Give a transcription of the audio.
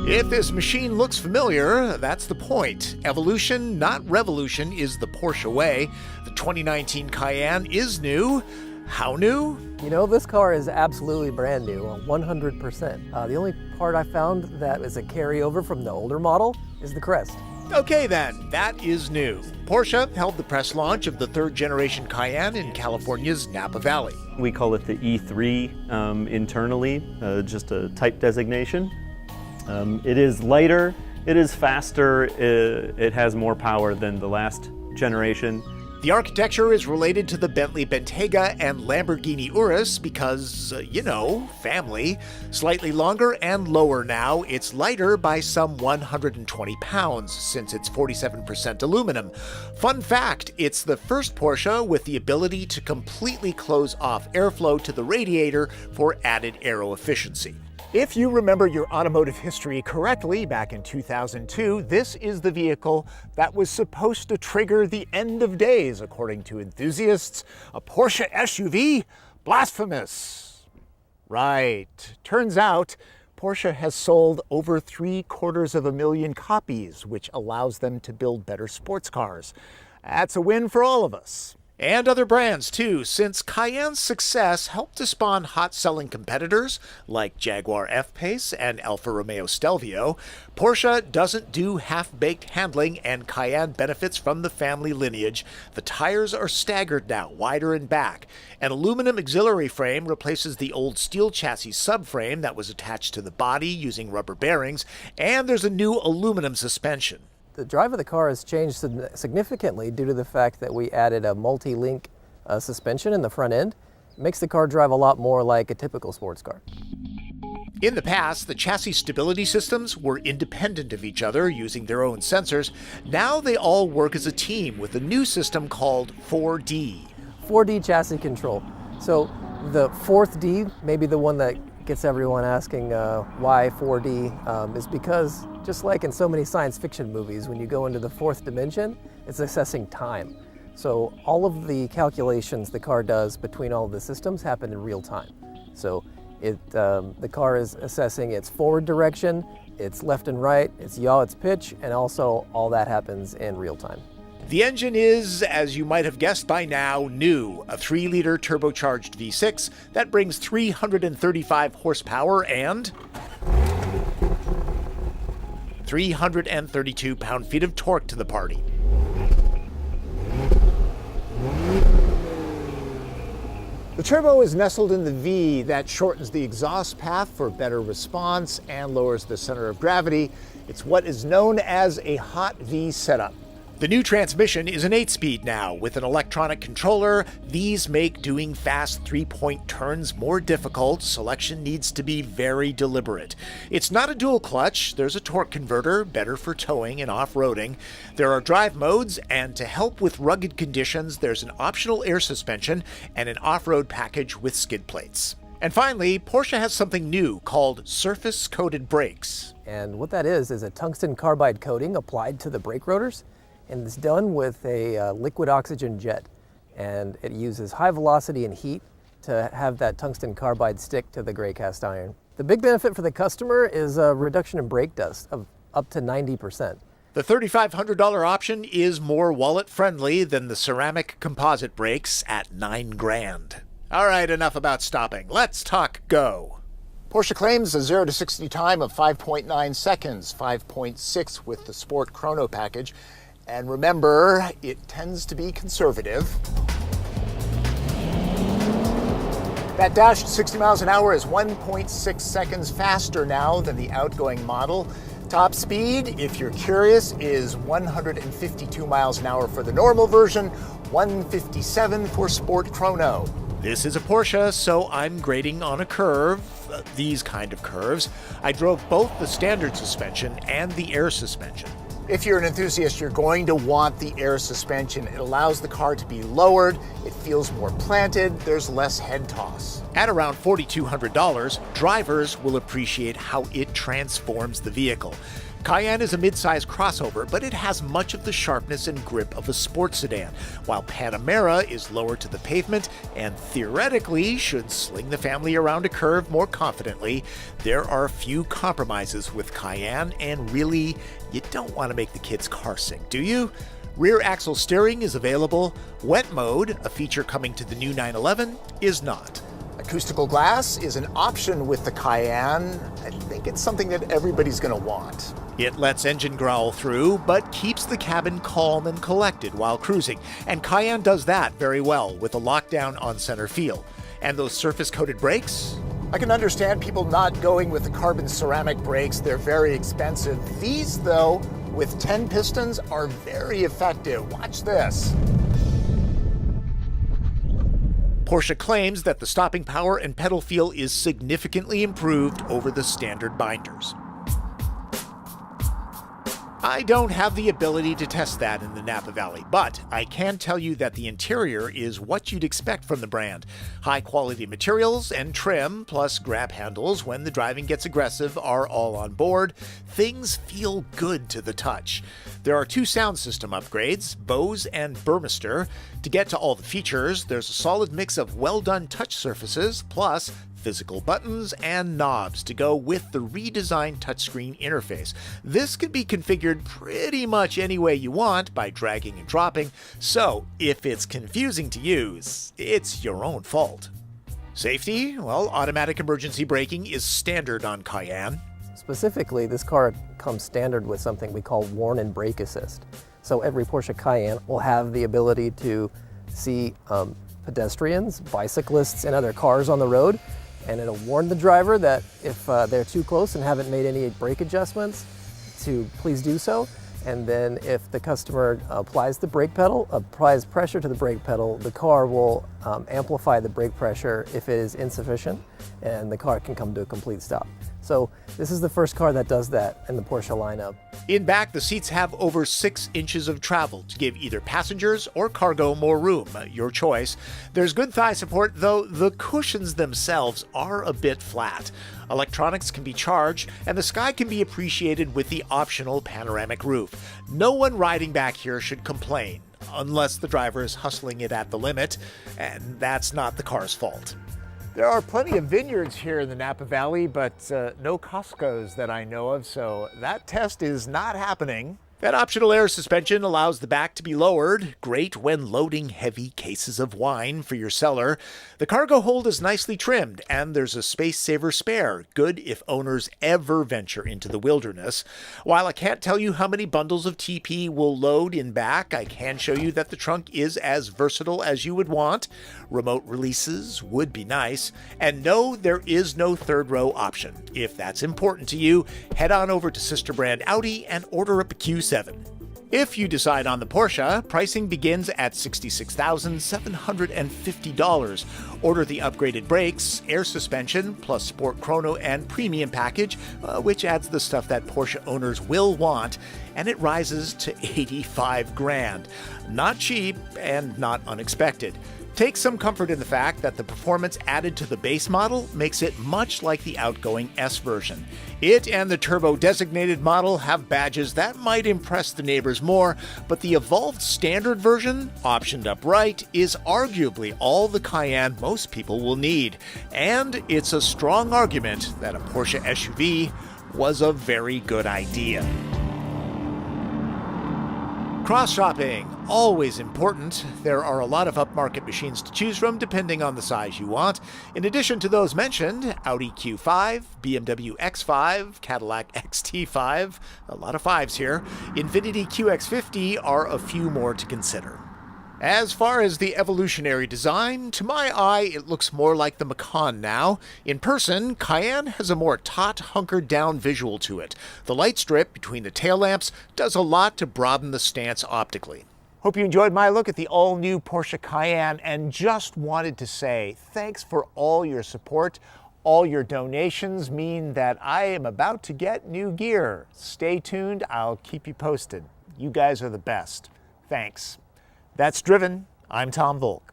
If this machine looks familiar, that's the point. Evolution, not revolution, is the Porsche way. The 2019 Cayenne is new. How new? You know, this car is absolutely brand new, 100%. The only part I found that is a carryover from the older model is the crest. Okay then, that is new. Porsche held the press launch of the third generation Cayenne in California's Napa Valley. We call it the E3 internally, just a type designation. It is lighter, it is faster, it has more power than the last generation. The architecture is related to the Bentley Bentayga and Lamborghini Urus because, family. Slightly longer and lower now, it's lighter by some 120 pounds since it's 47% aluminum. Fun fact, it's the first Porsche with the ability to completely close off airflow to the radiator for added aero efficiency. If you remember your automotive history correctly, back in 2002, this is the vehicle that was supposed to trigger the end of days, according to enthusiasts. A Porsche SUV? Blasphemous. Right. Turns out, Porsche has sold over 750,000 copies, which allows them to build better sports cars. That's a win for all of us. And other brands too, since Cayenne's success helped to spawn hot-selling competitors like Jaguar F-Pace and Alfa Romeo Stelvio. Porsche doesn't do half-baked handling, and Cayenne benefits from the family lineage. The tires are staggered now, wider in back. An aluminum auxiliary frame replaces the old steel chassis subframe that was attached to the body using rubber bearings, and there's a new aluminum suspension. The drive of the car has changed significantly due to the fact that we added a multi-link suspension in the front end. It makes the car drive a lot more like a typical sports car. In the past, the chassis stability systems were independent of each other using their own sensors. Now they all work as a team with a new system called 4D. 4D chassis control. So the fourth D, maybe the one that gets everyone asking why 4D, is because just like in so many science fiction movies, when you go into the fourth dimension, it's assessing time. So all of the calculations the car does between all of the systems happen in real time. So the car is assessing its forward direction, its left and right, its yaw, its pitch, and also all that happens in real time. The engine is, as you might have guessed by now, new. A 3-liter turbocharged V6 that brings 335 horsepower and 332 pound-feet of torque to the party. The turbo is nestled in the V. That shortens the exhaust path for better response and lowers the center of gravity. It's what is known as a hot V setup. The new transmission is an 8-speed now. With an electronic controller, these make doing fast 3-point turns more difficult. Selection needs to be very deliberate. It's not a dual clutch. There's a torque converter, better for towing and off-roading. There are drive modes, and to help with rugged conditions, there's an optional air suspension and an off-road package with skid plates. And finally, Porsche has something new called surface-coated brakes. And what that is a tungsten carbide coating applied to the brake rotors. And it's done with a liquid oxygen jet, and it uses high velocity and heat to have that tungsten carbide stick to the gray cast iron. The big benefit for the customer is a reduction in brake dust of up to 90%. The $3,500 option is more wallet-friendly than the ceramic composite brakes at $9,000. All right, enough about stopping. Let's talk go. Porsche claims a 0 to 60 time of 5.9 seconds, 5.6 with the Sport Chrono package. And remember, it tends to be conservative. That dash at 60 miles an hour is 1.6 seconds faster now than the outgoing model. Top speed, if you're curious, is 152 miles an hour for the normal version, 157 for Sport Chrono. This is a Porsche, so I'm grading on a curve, these kind of curves. I drove both the standard suspension and the air suspension. If you're an enthusiast, you're going to want the air suspension. It allows the car to be lowered, it feels more planted, there's less head toss. At around $4,200, drivers will appreciate how it transforms the vehicle. Cayenne is a mid-size crossover, but it has much of the sharpness and grip of a sports sedan, while Panamera is lower to the pavement and theoretically should sling the family around a curve more confidently. There are few compromises with Cayenne, and really, you don't want to make the kids car sink, do you? Rear axle steering is available. Wet mode, a feature coming to the new 911, is not. Acoustical glass is an option with the Cayenne. I think it's something that everybody's going to want. It lets engine growl through, but keeps the cabin calm and collected while cruising, and Cayenne does that very well with a lockdown on center feel. And those surface-coated brakes? I can understand people not going with the carbon ceramic brakes. They're very expensive. These, though, with 10 pistons, are very effective. Watch this. Porsche claims that the stopping power and pedal feel is significantly improved over the standard binders. I don't have the ability to test that in the Napa Valley, but I can tell you that the interior is what you'd expect from the brand. High quality materials and trim, plus grab handles when the driving gets aggressive, are all on board. Things feel good to the touch. There are 2 sound system upgrades, Bose and Burmester. To get to all the features, there's a solid mix of well-done touch surfaces, plus physical buttons and knobs to go with the redesigned touchscreen interface. This can be configured pretty much any way you want by dragging and dropping, so if it's confusing to use, it's your own fault. Safety? Well, automatic emergency braking is standard on Cayenne. Specifically, this car comes standard with something we call warn and brake assist. So every Porsche Cayenne will have the ability to see pedestrians, bicyclists, and other cars on the road, and it'll warn the driver that if they're too close and haven't made any brake adjustments, to please do so. And then if the customer applies pressure to the brake pedal, the car will amplify the brake pressure if it is insufficient, and the car can come to a complete stop. So this is the first car that does that in the Porsche lineup. In back, the seats have over 6 inches of travel to give either passengers or cargo more room, your choice. There's good thigh support, though the cushions themselves are a bit flat. Electronics can be charged, and the sky can be appreciated with the optional panoramic roof. No one riding back here should complain, unless the driver is hustling it at the limit, and that's not the car's fault. There are plenty of vineyards here in the Napa Valley, but no Costco's that I know of, so that test is not happening. That optional air suspension allows the back to be lowered, great when loading heavy cases of wine for your cellar. The cargo hold is nicely trimmed, and there's a space saver spare, good if owners ever venture into the wilderness. While I can't tell you how many bundles of TP will load in back, I can show you that the trunk is as versatile as you would want. Remote releases would be nice. And no, there is no third row option. If that's important to you, head on over to sister brand Audi and order up a Q7. If you decide on the Porsche, pricing begins at $66,750. Order the upgraded brakes, air suspension, plus Sport Chrono and Premium package, which adds the stuff that Porsche owners will want, and it rises to $85,000. Not cheap and not unexpected. Take some comfort in the fact that the performance added to the base model makes it much like the outgoing S version. It and the turbo-designated model have badges that might impress the neighbors more, but the evolved standard version, optioned upright, is arguably all the Cayenne most people will need. And it's a strong argument that a Porsche SUV was a very good idea. Cross-shopping, always important. There are a lot of upmarket machines to choose from depending on the size you want. In addition to those mentioned, Audi Q5, BMW X5, Cadillac XT5, a lot of 5s here, Infiniti QX50 are a few more to consider. As far as the evolutionary design, to my eye, it looks more like the Macan now. In person, Cayenne has a more taut, hunkered-down visual to it. The light strip between the tail lamps does a lot to broaden the stance optically. Hope you enjoyed my look at the all-new Porsche Cayenne, and just wanted to say thanks for all your support. All your donations mean that I am about to get new gear. Stay tuned, I'll keep you posted. You guys are the best. Thanks. That's Driven. I'm Tom Volk.